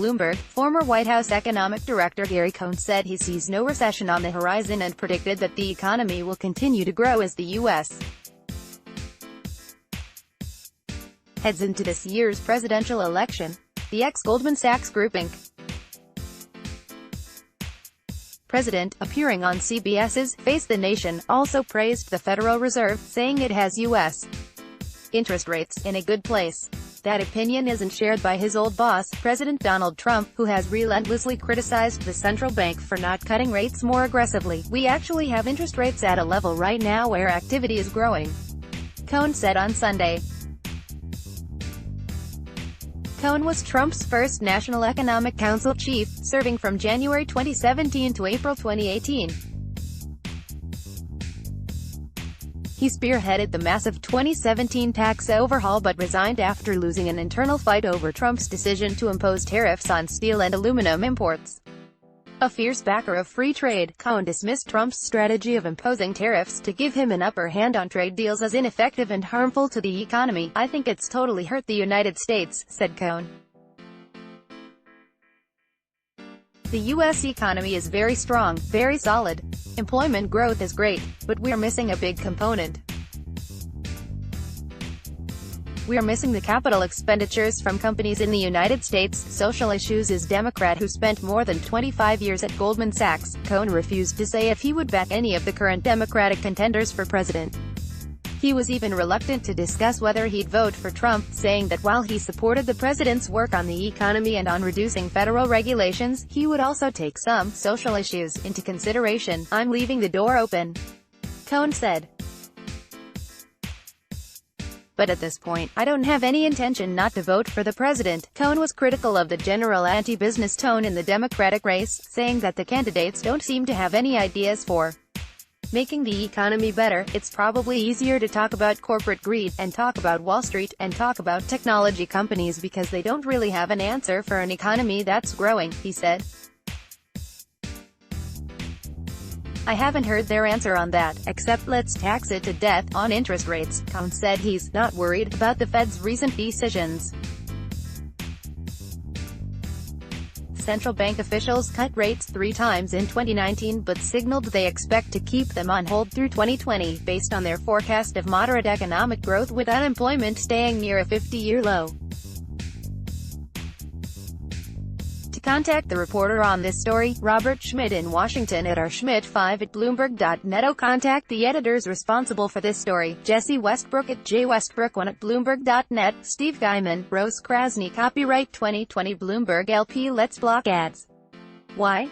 Bloomberg, former White House economic director Gary Cohn said he sees no recession on the horizon and predicted that the economy will continue to grow as the U.S. heads into this year's presidential election. The ex-Goldman Sachs Group Inc. president, appearing on CBS's Face the Nation, also praised the Federal Reserve, saying it has U.S. interest rates in a good place. That opinion isn't shared by his old boss, President Donald Trump, who has relentlessly criticized the central bank for not cutting rates more aggressively. "We actually have interest rates at a level right now where activity is growing," Cohn said on Sunday. Cohn was Trump's first National Economic Council chief, serving from January 2017 to April 2018. He spearheaded the massive 2017 tax overhaul but resigned after losing an internal fight over Trump's decision to impose tariffs on steel and aluminum imports. A fierce backer of free trade, Cohn dismissed Trump's strategy of imposing tariffs to give him an upper hand on trade deals as ineffective and harmful to the economy. "I think it's totally hurt the United States," said Cohn. "The U.S. economy is very strong, very solid. Employment growth is great, but we're missing a big component. We're missing the capital expenditures from companies in the United States." Social Issues is Democrat who spent more than 25 years at Goldman Sachs. Cohn refused to say if he would back any of the current Democratic contenders for president. He was even reluctant to discuss whether he'd vote for Trump, saying that while he supported the president's work on the economy and on reducing federal regulations, he would also take some social issues into consideration. "I'm leaving the door open," Cohn said. "But at this point, I don't have any intention not to vote for the president." Cohn was critical of the general anti-business tone in the Democratic race, saying that the candidates don't seem to have any ideas for making the economy better. "It's probably easier to talk about corporate greed, and talk about Wall Street, and talk about technology companies because they don't really have an answer for an economy that's growing," he said. "I haven't heard their answer on that, except let's tax it to death." On interest rates, Cohn said he's not worried about the Fed's recent decisions. Central bank officials cut rates 3 times in 2019 but signaled they expect to keep them on hold through 2020, based on their forecast of moderate economic growth with unemployment staying near a 50-year low. To contact the reporter on this story, Robert Schmidt in Washington at rschmidt5@bloomberg.net, or contact the editors responsible for this story, Jesse Westbrook at jwestbrook1@bloomberg.net, Steve Guyman, Rose Krasny. Copyright 2020 Bloomberg LP. Let's block ads. Why?